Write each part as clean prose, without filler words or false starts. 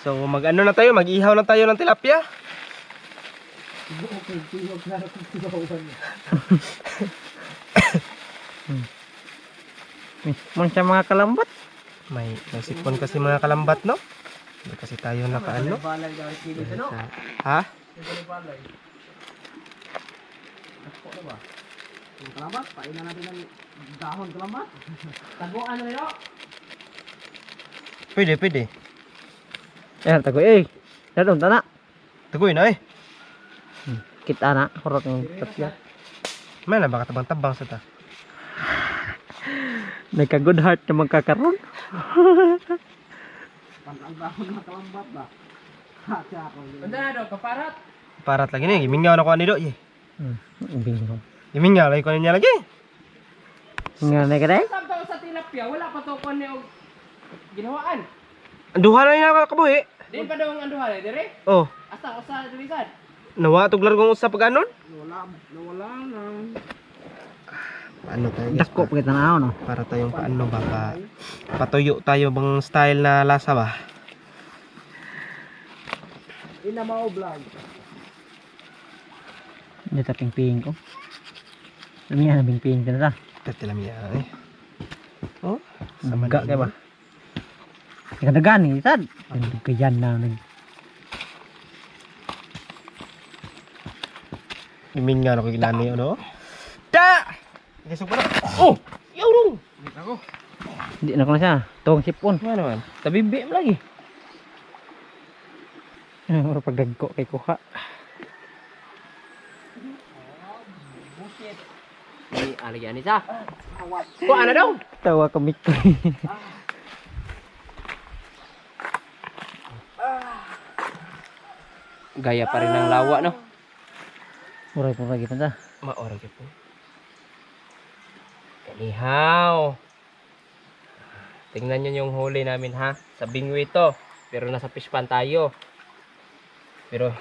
So mag-ano na tayo, mag-ihaw na tayo ng tilapia. Mismo siya mga kalambat. May sipon kasi mga kalambat, no? Hindi kasi tayo nakaano. Ha? Kalamat, pain na natin ng dahon kalamat. Taguan na nyo. Pwede, pwede. Eh, tagoy eh. Dadong tana. Tagoy na eh. Kita na, kurot ng tapya. May na baka tabang-tabang sa ta. Nagka-good heart na magkakaroon. Pantang dahon na kalambat ba? Hati ako. Banda na daw, kaparat. Parat lagi ni, gimingaw na ko ani do. Bingo. Gimingaw lagi ko niya lagi. Nga na ka day? Sabtaw sa tilapia, wala pa to kon niyo ginawaan. Anduha na niya kabuhi. Din pa daw ang anduhan, dire? Oh, Asa usa dulisan. nawa tuglar kong usa pag anon. Nawala na. Paano tayo guys? Dako pa kita na no. Para tayong paano ba patuyo tayo bang style na lasa ba? Inamao vlog. Hindi taping ping ko. Lumihan na ping ka na ta. Tatilamya eh. Oh, Samaga kaya ba? Ikadagan eh, sad. Kayan na nag. Gimingaw na ko ginani ano? Da! Gisog pa na. Oh! Yaw! Ako. Hindi na ko na siya. Tong sipon. Ano naman? Tabibi mo lagi. Ano pagdagko kay kuha. Ni alagyan ni sa. Ko ana daw? Tawa ka Mikoy. Gaya pa rin ng lawa, no? Muray po lagi ta. Maora ka po. Anyhow. Tingnan nyo yung huli namin ha. Sa bingwi to. Pero nasa fish pan tayo. Pero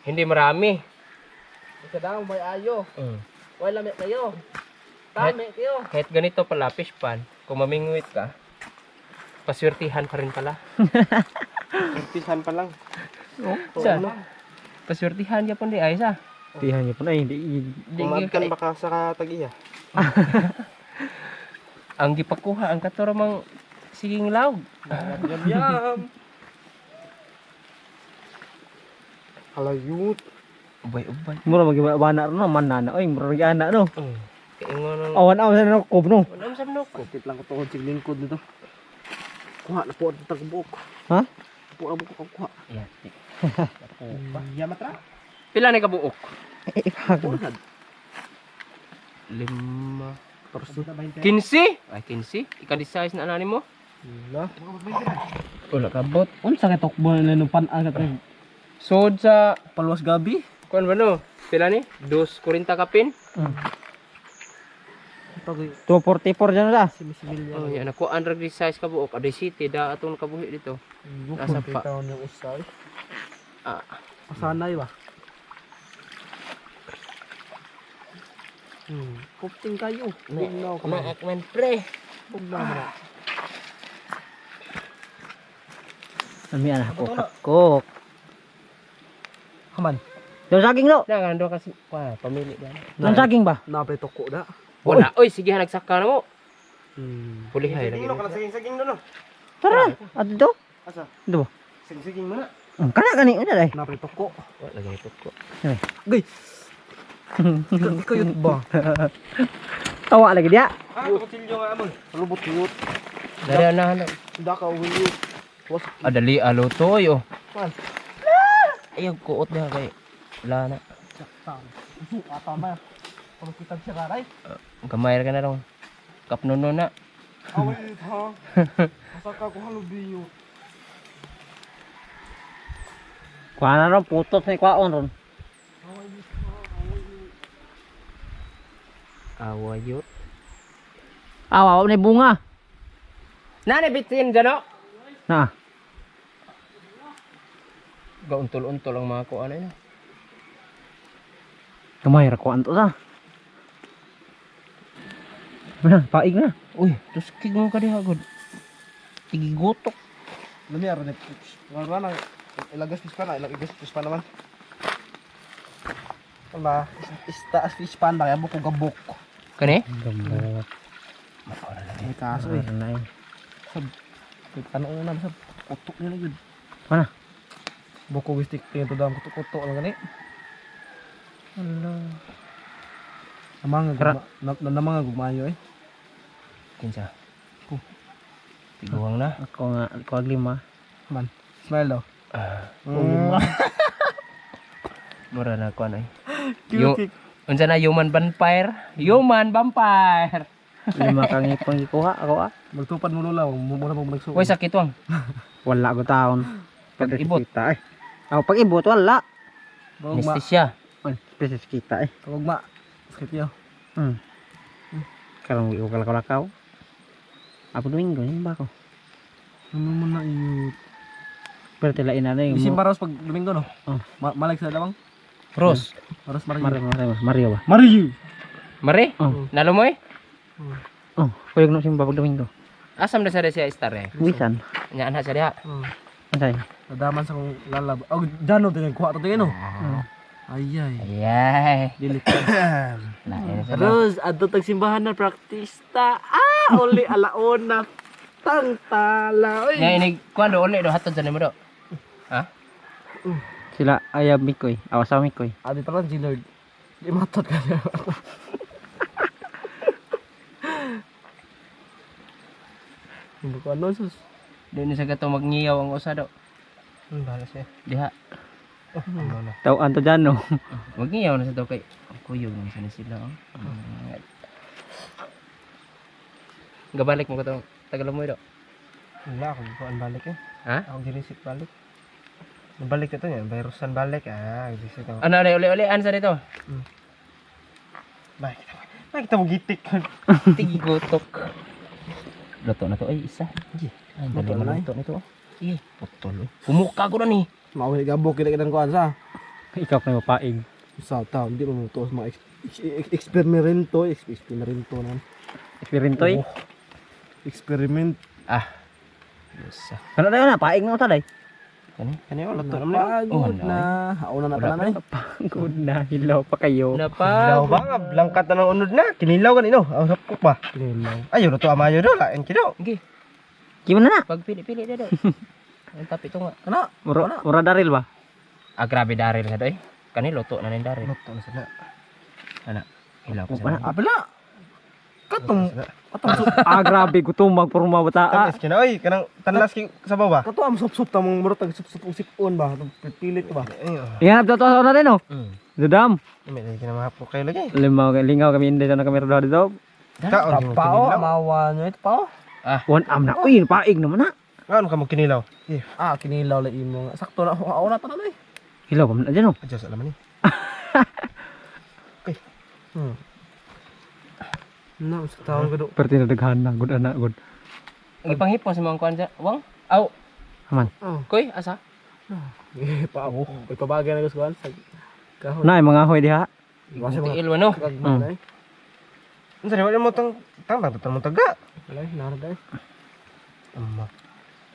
hindi marami. Isa daw may ayo. Mm. Wala lami kayo. Kahit, Tami kayo. kahit ganito pala fish pan, kung mamingwit ka, paswertihan pa rin pala. Paswertihan pa lang. Oh, Saan? Paswertihan ka po di ay sa. tihan niyo po na hindi. Kumadkan baka sa tag-iya. Ang gipakuha ang katuramang siging lawg. Yam. Halayut. Ubay-ubay. Mura magibana ron no manana oy mura ana no. Kaingon ng Awan awan na ko no. Ano sa manok? Kupit lang ko tuhod sa lingkod nito. Kuha na po ang tagbuk. Ha? Po na buko kuha. Yan. Yamatra. Pila ni kabuok? Pulad. 5. 15. 15? Ay 15. Ika-size na anani mo? Wala kabot. Unsa kay tokbo na no pan-an ka Sod sa Palwas gabi. kuan ba no? Pila ni? 2.40 kapin? 244 dyan na. Simisimil Oh, yan ako under size kabuok. Aday city da atong kabuhi dito. Nasa pa. Taon yung usay. Ah, Pasanay ba? Kupting kayo. Bignaw ka na. akmen pre. Bugnaw mo na. Ami ana ko. Haman. Yung saging no. Dangan do kasi pamili dan. Yung saging ba? Napay toko da. Wala. Oy, sige nagsaka na mo. Pulihay lagi. Saging-saging doon. Tara, adto. Asa? Dito ba? Saging muna. Kana gani una dai. Napay toko. Wala lagi ito ko. Gay. Kayot ba? Tawa lagi dia. Kutsilyo nga amon. Lubot-lubot. Dari na. Da ka uwi. Was Adali alo to yo. man. Ayaw kuot na kay. Wala na. Saktan. Atama. Kung kita siya karay. Gamay ka na ron. Kapnuno na. Awit ha. Masaka ko halubiyo. Kuha na ron putot ni kwaon ron. Awayot. Awa ni bunga. Nani bitin dyan o? Na. Gauntol-untol ang mga kuan na. Kamay ra ko anto sa. Mana, paig na. Uy, terus kig mo ka diha god. Tigigotok. Lumiar ni. Wala na ilagas fish pan, ilagas fish pan naman. Wala, taas fish pan ba yabo ko gabok. Kani? Gambok. May kaso eh. Ano na eh. Ano na sa kutok nila gud. Mana? Boko wistik tingin to dam kutok-kutok lang gani. Hello. Namang gumayo eh. Kinsa? Tiguang na. Ako nga, ako ag 5. Man, smile daw. Mura na ko ay. Unsa na human vampire? Human vampire. 5 kang ipon gikuha ako Magtupad mo lula, muna mo magsuko. Uy sakit wang. Wala ko taon. Pag-ibot. Kita eh. Ako pag-ibot wala. Anesthesia. Peses kita eh. Tawag ma. Sakit yo. Karang ko kalakaw. Apo Domingo yun ba ko? Ano mo na iyo. Pero tilain na yung Isim paros pag Domingo no. Oh. Malik sa dabang. Rose. Paros Mario. Mario ba? Mario. Mare? Oh. Nalo mo eh? Oh, kuyog no simba pag Domingo. Asam na sa siya star eh. Wisan. Nya ana sa diha. Antay. Nadaman sa kong lalab. Oh, Jano tingin kuha to tingin no. Ayay. Ayay. Dilit. Lain sa Rose, adto tag simbahan na praktista. Oli alaona. Tang tala. Oy. Nya inig kuando uli do hatod sa nimo do. Ha? Sila ayab mikoy. Awas sa mikoy. Adi pa lang si Lord. Di matot ka niya. Hindi ko ano sus. Di ni sa gato magngiyaw ang usa do. Balas eh. Diha. Taw anto dyan no. Magngiyaw na sa to kay kuyog na sa sila. Gabalik mo ka to. Tagal mo do. Wala ako kuan balik eh. Ha? Ako girisik balik. Balik ito niya, virusan balik girisik ako. Ano uli an sa dito? Bakit mo gitik ka? Tigi gotok. Luto na to ay isa. Ay, Luto dali na na eh. luto nito. Sige, putol. Pumuka ko na ni. Mawala gabok kita kitang kuan sa. Ikaw na mapaig. Sa tao, hindi mo to mga eksperimento naman. Experimento eh. Experiment. Isa. Ano na yun na? Paig na ko taday. Kani luto naman na. Pagod na. Hauna na pala na eh. Good na. Hilaw pa kayo. Napag. ba nga, blangkat na ng unod na. Kinilaw kanino. Ang sapok ba? Kinilaw. Ayaw na to amayo do. Lain kido. Sige, Gimana na? pag pili-pili na do. Ang tapi to nga. Ano? Mura daril ba? Grabe daril sa doy. Kani luto na ning daril. Luto na sila. Hilaw ko Wala. sa. Apela. Katong Grabe. Gutom magpurma bata. tamis kina. Oy, kanang tanlas king sa baba. Kato am sup-sup tamong murag sup-sup usip-on ba? Pilit ko ba? Ihanap daw to na rin oh. Dudam. May lagi na mahapok kayo lagi. Lingaw kami hindi na kamera daw dito. Pao, amawa nyo ito pao. One am na. Uy, paig naman na. Ano ka mo kinilaw? Kinilaw lang imo nga. Sakto na. Ako na pa na eh. Hilaw pa na dyan oh. Adjust alam ni. Okay. No, sa taon ko do. Perti na daghan na. Good anak, good. Ipanghipon sa mga kuan dyan. Wang? Aw. Aman. Koy, asa? Pao. May pabagay na gusto sa kahon. Na, mga hoy diha. Basta mga Tiil no. kagman na eh. Unsa wala mo tang mo taga. Wala, nara dai. Amma.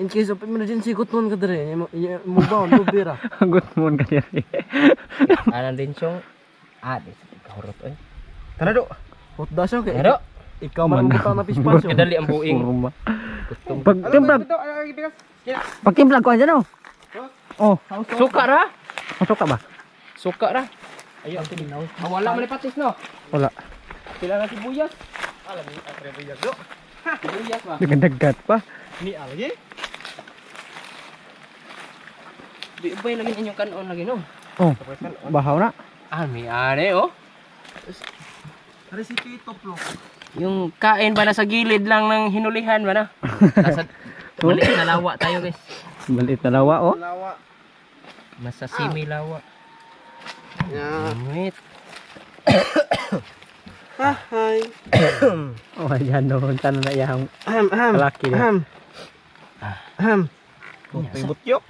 In case of emergency, gutmon ka dire. Mo ba mo bira. Good mo ka diri. Anan din siyong. Di sa kahurot oy. Tara do. Hot da siya kay. Pero, Ikaw man ang bitaw na fish pan siya. kadali ang buing. Purma. Gutom. Pagtimplag ko dyan oh. Oh, Suka ra? masuk ka ba? Suka ra. Ayo, tinaw. Wala malipatis no. Wala. Sila na sibuyas. Alam ni sibuyas do. Sibuyas ba? Dagat pa. Ni algi. Di ba lagi inyong kanon lagi no? Oh, bahaw na. May are oh. Recipe toplo. Yung kain ba nasa gilid lang ng hinulihan ba na? Nasa maliit na lawa tayo guys. Balit na lawa oh. Lawa. Nasa simi lawa. Ya. Wait. Hi. Oh, ayan no. Sana na iyang Ahem. kalaki niya. Ahem. Kunti butyok.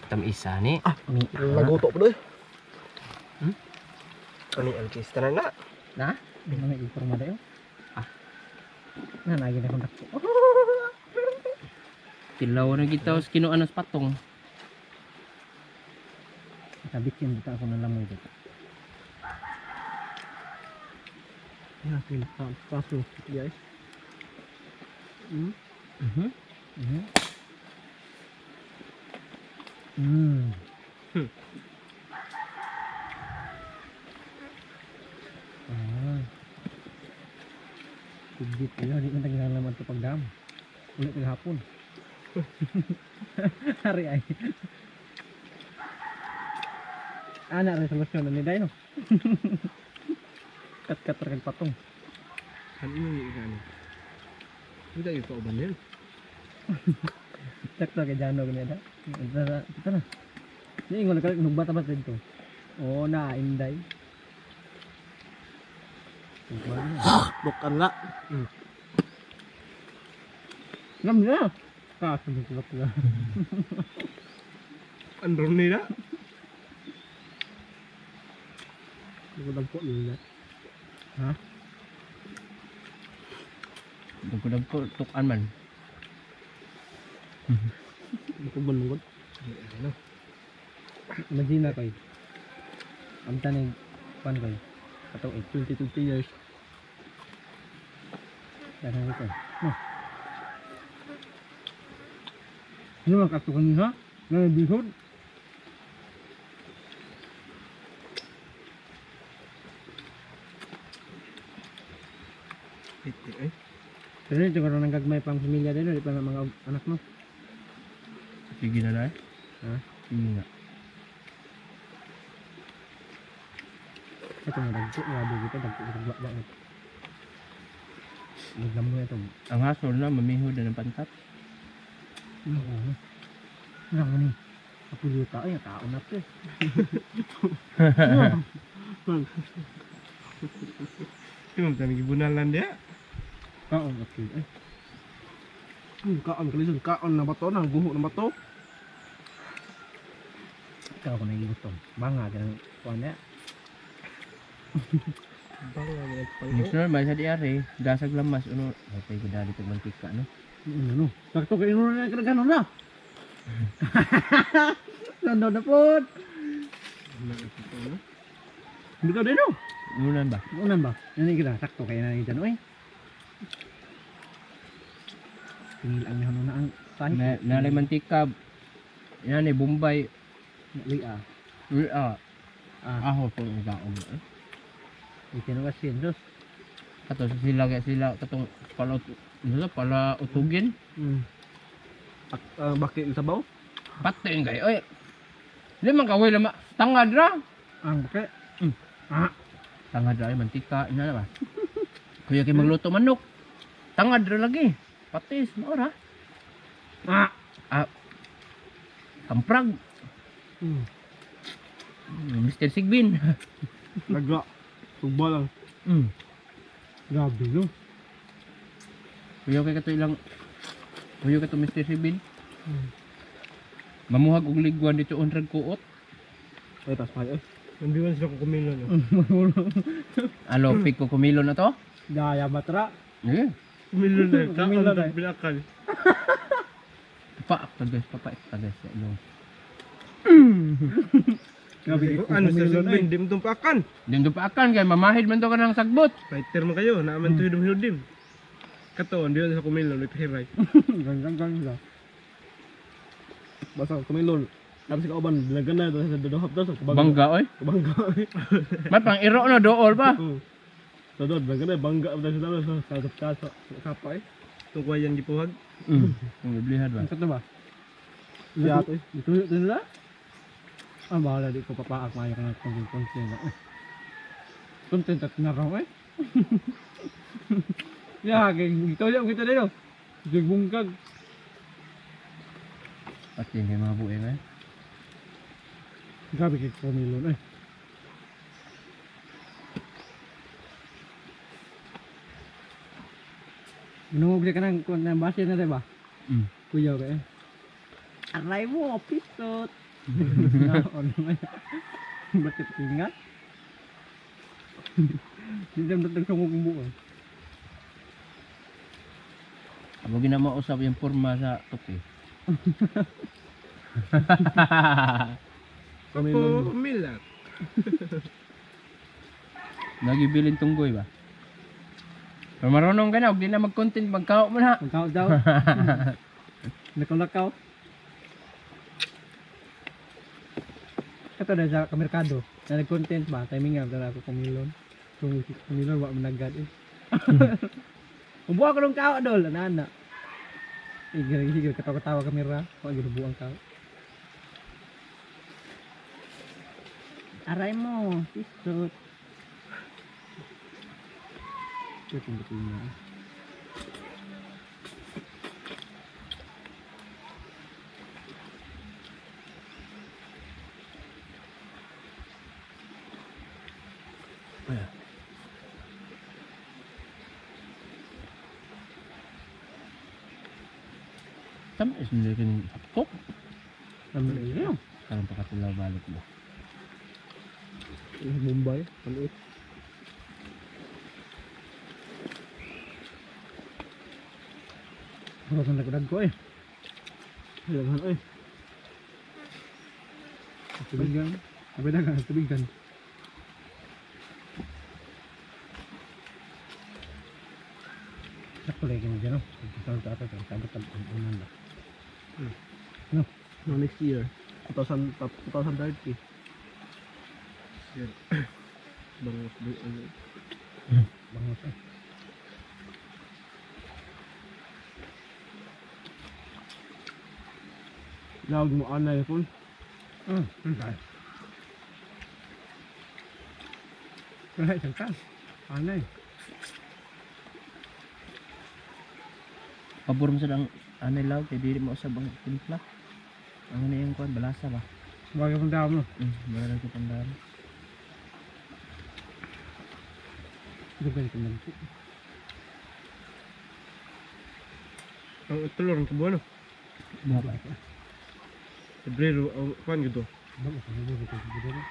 Tam isa ni. Lagutok pa doy. Kani alkis tanan na. Na? Di mana informa dayo? Lagi na akong dako. Tilaw na kita sa kinuan ng patong. Sabit yun dito ako nalamoy dito. Ya, paso, guys. Mhm. Hmm. Kubit ayo di man tagnalaman to pagdam. Ulit hapon. Hari ay. Ana resolusyon ni Dai no. Kat kag patong. Kan ini kan. Tidak itu obannya. Tak kay Jano gani ada. Kita na. Ni ingon ka nugba ta ba dito. Oh na inday. Bukan lah. Ngam na. Ka sabit ko pala. Andron ni dah. Aku dah pot ni dah. Ha? Dagko tukan man. Aku benung. Imagine koy. Amta ni pan koy. Atau 20 years. Dahan ko. No. Ano man katukan niya? Na bihod. Itu eh. Pero ito karon nang gagmay pang pamilya din, di pa na mga anak mo. Sige na dai. Ha? Sige nga. Ito na dagko, grabe kita dagko ba. Naglam mo ito. Ang hasol na mamihod na ng pantat. Oo. Lang ni. Ako yuta ay tao na to. Cuma kami gibunalan dia. Oo, okay. Ay, Kaan kalisan kaan na bato na guho na bato. ikaw ko na gusto. Banga ganang kuan ya. Next na ba sa diari, gasag lamas uno. Patay ko dali tag mantika no. Ano? Sakto kay ino na kadaghanon na. Londo na pod. Bitaw din no. Unan ba? Unan ba? Nani kita sakto kay na diyan oy. Tingil ang hanon na ang sahit. Nalay mantika. Yan ni Bombay. Lia. Aho po ang gaong. Ito na kasi dos. Kato sila kaya sila katong pala utugin. Bakit sa baw? Pating kayo. Oy. Di man kaway lama. Tangad ra. Ang bake. Tangad ra ay mantika. Ina na ba? Kuya kay magluto manok. Tangad ra lagi. Patis mo ra. Kamprag. Mr. Sigbin. Laga. Tuba lang. Grabe no. Kuya kay kato ilang. Kuya kato Mr. Sigbin. Mamuhag og liguan dito unrag kuot. Ay tas pa eh. Nandiwan sila ko kumilo no. Alo, pick ko kumilo na to? Gaya batra. Eh. Kumilo na. Kumilo na. Bilakal. Papa guys. Ano? Grabe Ano sa sabihin, di mo itong paakan. Dito pa akan kay mamahid man to ka ng sagbot. Fighter mo kayo, naaman to hinom-hinom. Kato, di sa kumilo, lipihiray. Ganggang. Basta kumilo. Tapos si kauban, bilagan na ito sa dodohap daw. Bangga oy. Bangga. May pang iro na dool pa. Sa doon, bilagan na, bangga daw sa dalo sa kapa eh. Itong kuwayan gipuhag. Ang biblihan ba? Ang kato ba? Siya ito eh. Ituyo din nila? Ah, bahala di ko papaak mayo ka ng content na. Content at naraw eh. Ya, kay ituyo kita dito. Jigbungkag. Pati kay mga bueng eh. Grabe kay Pomilon eh. Nungog ka ng base na diba? Kuya ka eh. Aray mo, pistot. Ano nga? Bakit tingat? Hindi naman tatang sungog mo buo. Amo ginamausap yung porma sa tupi. Ako, milak. Nagibilin tunggoy ba? Pero marunong ka na, huwag din na mag-content, magkao mo na. Magkaw daw. Nakulakaw. Ito na sa kamerkado. Na nag-content ba? Timing nga, dala ako kumilon. Kumilon, wak managad eh. Ubuha ko ng kao, dol. Ana-ana. Sige, katawa-katawa kamera. Wak ginubuang kao. Aray mo, pisot. Ito yung betul niya. Tama, sendiri kan kok. Tama na yun. Sekarang pakatulaw balik mo. Mumbai, maliit. Wala kang nagdag ko eh. Ilaghan eh. Tubigan. Tubigan. Tubigan. Sakto lagi na dyan, no? Kalau tak apa, sabot ang unan ba? No? No, next year. 2030. Bangos ano. Bangos eh. Lawag mo anay po. Anay. Kaya isang kan. Anay. Pabor mo sa dang anay law, kaya dili mo usab ang timpla. Ang ano yung kuan, balasa ba? Bagay pang damo. Bayaran ko tandaan. Dugan ko lang. Ang telur ang kebuan. Bapa. Febrero kuan gitu. Bagus, bagus.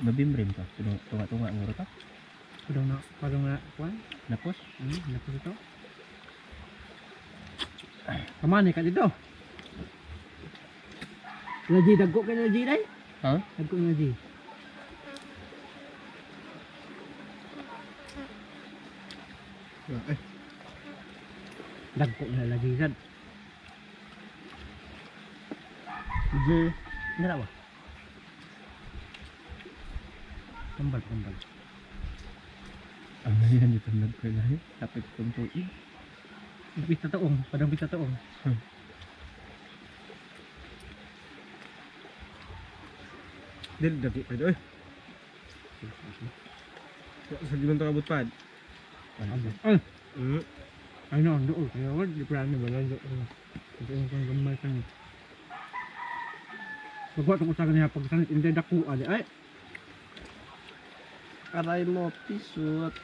Mabimrim ka, tunga-tunga ang uro ka. Padong na, kuan? Napos? Napos ito. Kamani ka dito. Laji, dagko ka na laji day? Ha? Dagko na laji. Dagko na laji sad. Laji, nara ba? Kambal. Ang yan dito nagkailangan. Tapit kong tuig. Pista taong, padang pista taong. Dil dagi pa doy. Sa gimana to kabut pad? Ay, Hmm. ano, doon. Kaya wala, di plano ba lang doon. Ito yung kong gamay ka niya. Pagwa itong usagan niya, pagsanit, hindi dako, ali. Ay! Aray mo, pisot.